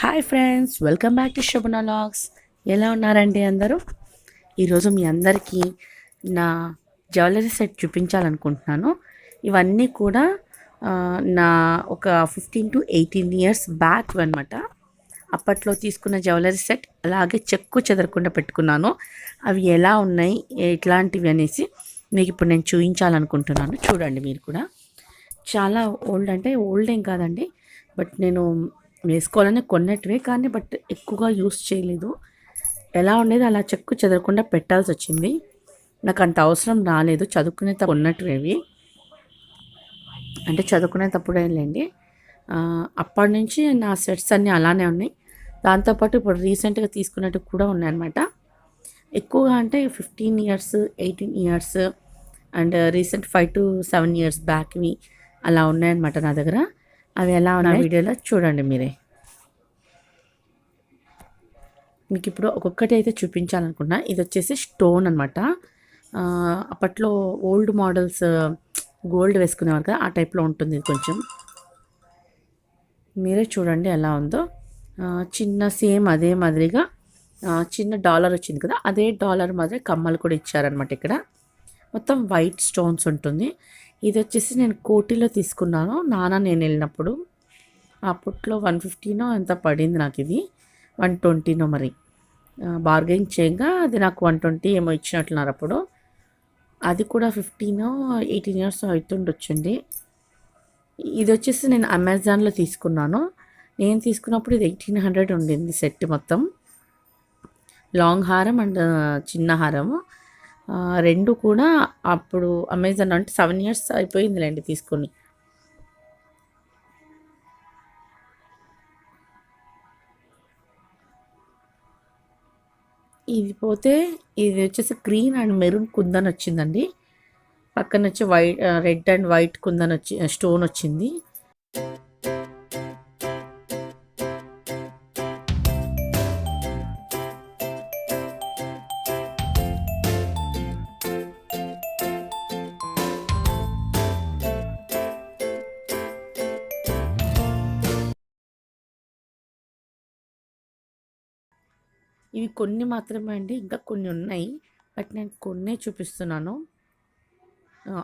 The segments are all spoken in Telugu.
Hi friends, welcome back to Shobhana vlogs. ఎలా ఉన్నారండి అందరూ? ఈరోజు మీ అందరికీ నా జ్యువెలరీ సెట్ చూపించాలనుకుంటున్నాను. ఇవన్నీ కూడా నా ఒక 15 to 18 years బ్యాక్ అనమాట. అప్పట్లో తీసుకున్న జ్యువెలరీ సెట్ అలాగే చెక్కు చెదరకుండా పెట్టుకున్నాను. అవి ఎలా ఉన్నాయి, ఎట్లాంటివి అనేసి మీకు ఇప్పుడు నేను చూపించాలనుకుంటున్నాను. చూడండి మీరు కూడా. చాలా ఓల్డ్ అంటే ఓల్డ్ ఏం కాదండి, బట్ నేను వేసుకోవాలని కొన్నటివే కానీ బట్ ఎక్కువగా యూస్ చేయలేదు. ఎలా ఉండేది అలా చెక్కు చెదరకుండా పెట్టాల్సి వచ్చింది. నాకు అంత అవసరం రాలేదు. చదువుకునేటప్పుడు కొన్నటివి అంటే చదువుకునేటప్పుడే లేండి. అప్పటి నుంచి నా సెట్స్ అన్నీ అలానే ఉన్నాయి. దాంతోపాటు ఇప్పుడు రీసెంట్గా తీసుకున్నట్టు కూడా ఉన్నాయన్నమాట. ఎక్కువగా అంటే 15 years 18 years and recent 5 to 7 years బ్యాక్వి అలా ఉన్నాయన్నమాట నా దగ్గర. అవి ఎలా ఉన్నాయి వీడియోలో చూడండి మీరే. మీకు ఇప్పుడు ఒక్కొక్కటి అయితే చూపించాలనుకున్నా. ఇది వచ్చేసి స్టోన్ అనమాట. అప్పట్లో ఓల్డ్ మోడల్స్ గోల్డ్ వేసుకునేవారు కదా, ఆ టైప్లో ఉంటుంది ఇది. కొంచెం మీరే చూడండి ఎలా ఉందో. చిన్న సేమ్ అదే మాదిరిగా చిన్న డాలర్ వచ్చింది కదా, అదే డాలర్ మాదిరి కమ్మలు కూడా ఇచ్చారనమాట. ఇక్కడ మొత్తం వైట్ స్టోన్స్ ఉంటుంది. ఇది వచ్చేసి నేను కోటిలో తీసుకున్నాను నేను వెళ్ళినప్పుడు. అప్పట్లో 150నో ఎంత పడింది నాకు. ఇది 120నో మరి. బార్గెయిన్ చేయగా అది నాకు 120 ఏమో ఇచ్చినట్లున్నారు అప్పుడు. అది కూడా 15 or 18 years అవుతుండొచ్చండి. ఇది వచ్చేసి నేను అమెజాన్లో తీసుకున్నాను. నేను తీసుకున్నప్పుడు ఇది 1800 ఉండింది సెట్ మొత్తం. లాంగ్ హారం అండ్ చిన్న హారము రెండు కూడా. అప్పుడు అమెజాన్ అంటే 7 years అయిపోయిందిలేండి తీసుకొని. ఇది పోతే ఇది వచ్చేసి గ్రీన్ అండ్ మెరూన్ కుందన్ వచ్చిందండి. పక్కన వచ్చి white red and white kundan వచ్చి స్టోన్ వచ్చింది. ఇవి కొన్ని మాత్రమే అండి, ఇంకా కొన్ని ఉన్నాయి. బట్ నేను కొన్నే చూపిస్తున్నాను.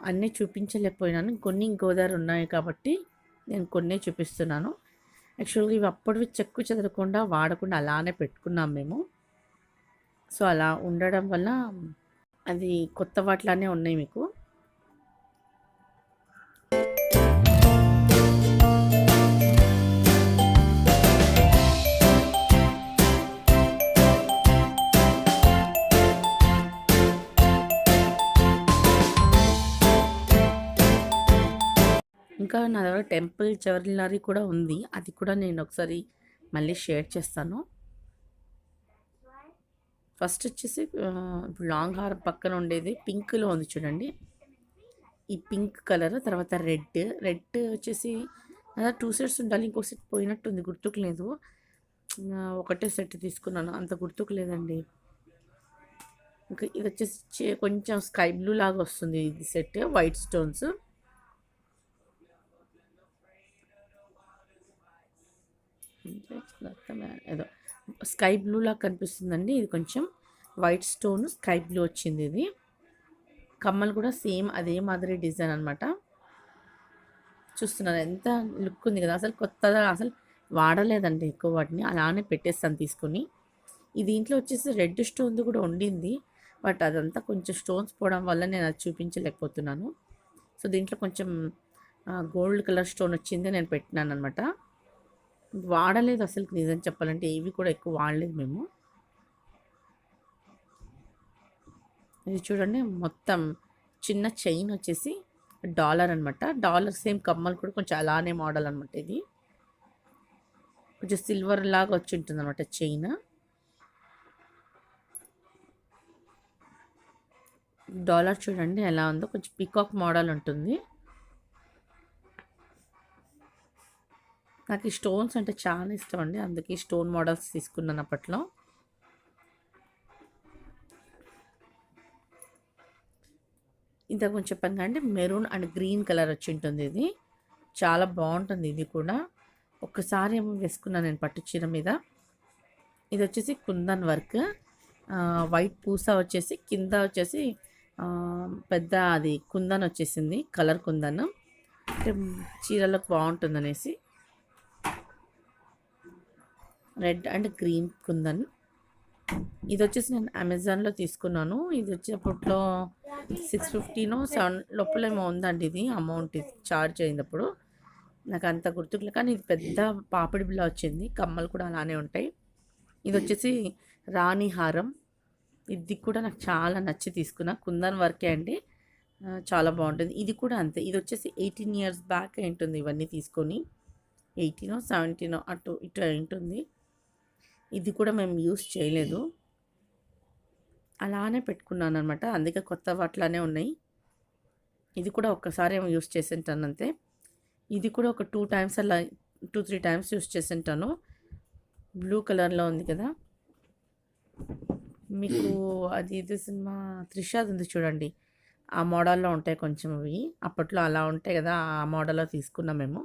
అన్నీ చూపించలేకపోయినాను. కొన్ని గోదావరి ఉన్నాయి కాబట్టి నేను కొన్నే చూపిస్తున్నాను. యాక్చువల్గా ఇవి అప్పటివి చెక్కు చెదరకుండా వాడకుండా అలానే పెట్టుకున్నాం మేము. సో అలా ఉండడం వల్ల అది కొత్త వాటిలానే ఉన్నాయి మీకు. ఇంకా నా దగ్గర టెంపుల్ జ్యువెలరీ కూడా ఉంది. అది కూడా నేను ఒకసారి మళ్ళీ షేర్ చేస్తాను. ఫస్ట్ వచ్చేసి ఇప్పుడు లాంగ్ హార్ పక్కన ఉండేది పింక్లో ఉంది చూడండి. ఈ పింక్ కలర్, తర్వాత రెడ్ వచ్చేసి అలా 2 sets ఉండాలి. ఇంకో సెట్ పోయినట్టుంది, గుర్తుకు లేదు. ఒకటే సెట్ తీసుకున్నాను, అంత గుర్తుకు లేదండి. ఇంకా ఇది వచ్చేసి కొంచెం స్కై బ్లూ లాగా వస్తుంది ఇది సెట్, వైట్ స్టోన్స్. ఏదో స్కై బ్లూ లాగా కనిపిస్తుందండి. ఇది కొంచెం వైట్ స్టోన్ స్కై బ్లూ వచ్చింది. ఇది కమ్మలు కూడా సేమ్ అదే మాదిరి డిజైన్ అనమాట. చూస్తున్నారు ఎంత లుక్ ఉంది కదా. అసలు కొత్తగా అసలు వాడలేదండి ఎక్కువ వాటిని, అలానే పెట్టేస్తాను తీసుకొని. ఈ దీంట్లో వచ్చేసి రెడ్ స్టోన్ కూడా ఉండింది, బట్ అదంతా కొంచెం స్టోన్స్ పోవడం వల్ల నేను అది చూపించలేకపోతున్నాను. సో దీంట్లో కొంచెం గోల్డ్ కలర్ స్టోన్ వచ్చింది, నేను పెట్టినాను అనమాట. వాడలేదు అసలు, నిజం చెప్పాలంటే ఏవి కూడా ఎక్కువ వాడలేదు మేము. ఇది చూడండి, మొత్తం చిన్న చైన్ వచ్చేసి డాలర్ అనమాట. డాలర్ సేమ్ కమ్మలు కూడా కొంచెం అలానే మోడల్ అనమాట. ఇది కొంచెం సిల్వర్ లాగా వచ్చి ఉంటుంది అనమాట చైన్. డాలర్ చూడండి ఎలా ఉందో, కొంచెం పీకాక్ మోడల్ ఉంటుంది. నాకు ఈ స్టోన్స్ అంటే చాలా ఇష్టం అండి, అందుకే స్టోన్ మోడల్స్ తీసుకున్నాను అప్పట్లో. ఇంత కొంచెం చెప్పాను కానీ మెరూన్ అండ్ గ్రీన్ కలర్ వచ్చి ఉంటుంది. ఇది చాలా బాగుంటుంది. ఇది కూడా ఒక్కసారి ఏమో వేసుకున్నాను నేను పట్టు చీర మీద. ఇది వచ్చేసి కుందన్ వర్క్, వైట్ పూస వచ్చేసి కింద వచ్చేసి పెద్ద అది కుందన్ వచ్చేసింది, కలర్ కుందన్. అంటే చీరలకు బాగుంటుందనేసి రెడ్ అండ్ గ్రీన్ కుందన్. ఇది వచ్చేసి నేను అమెజాన్లో తీసుకున్నాను. ఇది వచ్చేటప్పట్లో 650నో 7 లోపల ఏమో ఉందండి ఇది అమౌంట్. ఇది ఛార్జ్ అయినప్పుడు నాకు అంత గుర్తుకులే, కానీ ఇది పెద్ద పాపిడి బిల్ల వచ్చింది. కమ్మలు కూడా అలానే ఉంటాయి. ఇది వచ్చేసి రాణి హారం. ఇది కూడా నాకు చాలా నచ్చి తీసుకున్నా, కుందన్ వర్కే అండి, చాలా బాగుంటుంది. ఇది కూడా అంతే. ఇది వచ్చేసి 18 years బ్యాక్ ఉంటుంది ఇవన్నీ తీసుకొని, 18నో 17నో అటు ఇటు ఉంటుంది. ఇది కూడా మేము యూస్ చేయలేదు, అలానే పెట్టుకున్నాను అనమాట. అందుకే కొత్త వాటిలానే ఉన్నాయి. ఇది కూడా ఒక్కసారి ఏమో యూస్ చేసింటాను అంతే. ఇది కూడా ఒక 2 times అలా 2-3 times యూస్ చేసింటాను. బ్లూ కలర్లో ఉంది కదా, మీకు అది ఇది సినిమా త్రిషాది ఉంది చూడండి, ఆ మోడల్లో ఉంటాయి కొంచెం అవి. అప్పట్లో అలా ఉంటాయి కదా, ఆ మోడల్లో తీసుకున్నాం మేము.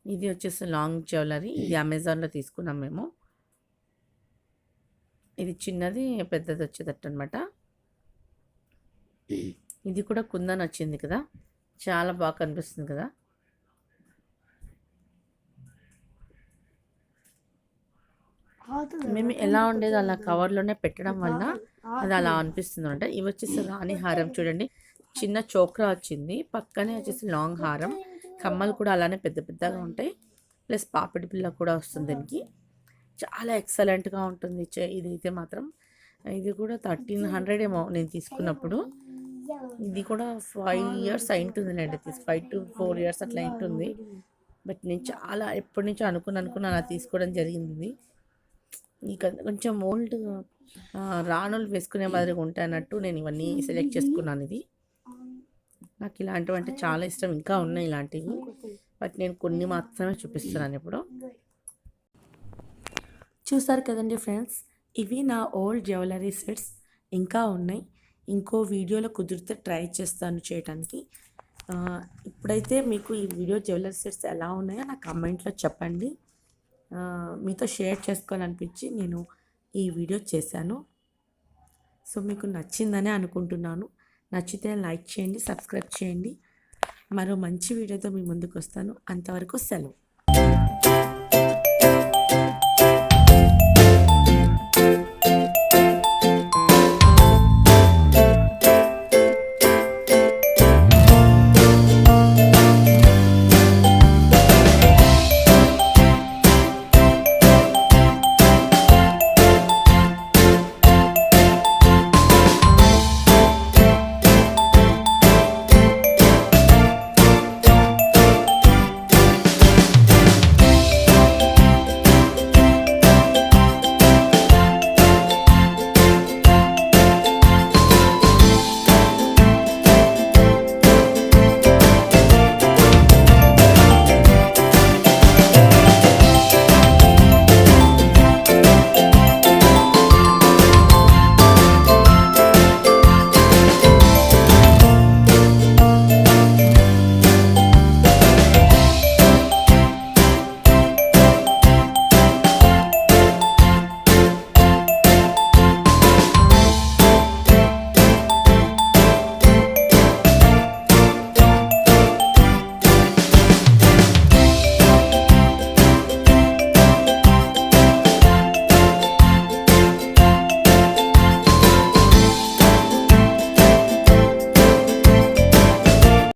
ఇది వచ్చేసి లాంగ్ జ్యువెలరీ. ఇది అమెజాన్లో తీసుకున్నాం మేము. ఇది చిన్నది పెద్దది వచ్చేటట్టు అనమాట. ఇది కూడా కుందన్ వచ్చింది కదా, చాలా బాగా కనిపిస్తుంది కదా. మేము ఎలా ఉండేది అలా కవర్లోనే పెట్టడం వల్ల అది అలా అనిపిస్తుంది అనమాట. ఇవి వచ్చేసి రాణి హారం చూడండి, చిన్న చోక్రా వచ్చింది, పక్కనే వచ్చేసి లాంగ్ హారం. కమ్మలు కూడా అలానే పెద్ద పెద్దగా ఉంటాయి, ప్లస్ పాపిడి పిల్ల కూడా వస్తుంది దీనికి. చాలా ఎక్సలెంట్గా ఉంటుంది ఇదైతే మాత్రం. ఇది కూడా 1300 ఏమో నేను తీసుకున్నప్పుడు. ఇది కూడా 5 years అయింటుందిలేండి, 5 to 4 years అట్లా అయింటుంది. బట్ నేను చాలా ఎప్పటి నుంచో అనుకున్నాను అలా తీసుకోవడం జరిగింది. ఇక కొంచెం ఓల్డ్ రాణులు వేసుకునే మాదిరిగా ఉంటాయి అన్నట్టు నేను ఇవన్నీ సెలెక్ట్ చేసుకున్నాను. ఇది నాకు ఇలాంటివి అంటే చాలా ఇష్టం, ఇంకా ఉన్నాయి ఇలాంటివి, బట్ నేను కొన్ని మాత్రమే చూపిస్తున్నాను ఇప్పుడు. చూసారు కదండి ఫ్రెండ్స్, ఇవి నా ఓల్డ్ జ్యువెలరీ సెట్స్. ఇంకా ఉన్నాయి, ఇంకో వీడియోలో కుదిరితే ట్రై చేస్తాను చేయడానికి. ఇప్పుడైతే మీకు ఈ వీడియో జ్యువెలరీ సెట్స్ ఎలా ఉన్నాయో నా కమెంట్లో చెప్పండి. మీతో షేర్ చేసుకోవాలనిపించి నేను ఈ వీడియో చేశాను. సో మీకు నచ్చిందని అనుకుంటున్నాను. నచ్చితే లైక్ చేయండి, సబ్స్క్రైబ్ చేయండి. మరో మంచి వీడియోతో మీ ముందుకు వస్తాను. అంతవరకు సెలవు.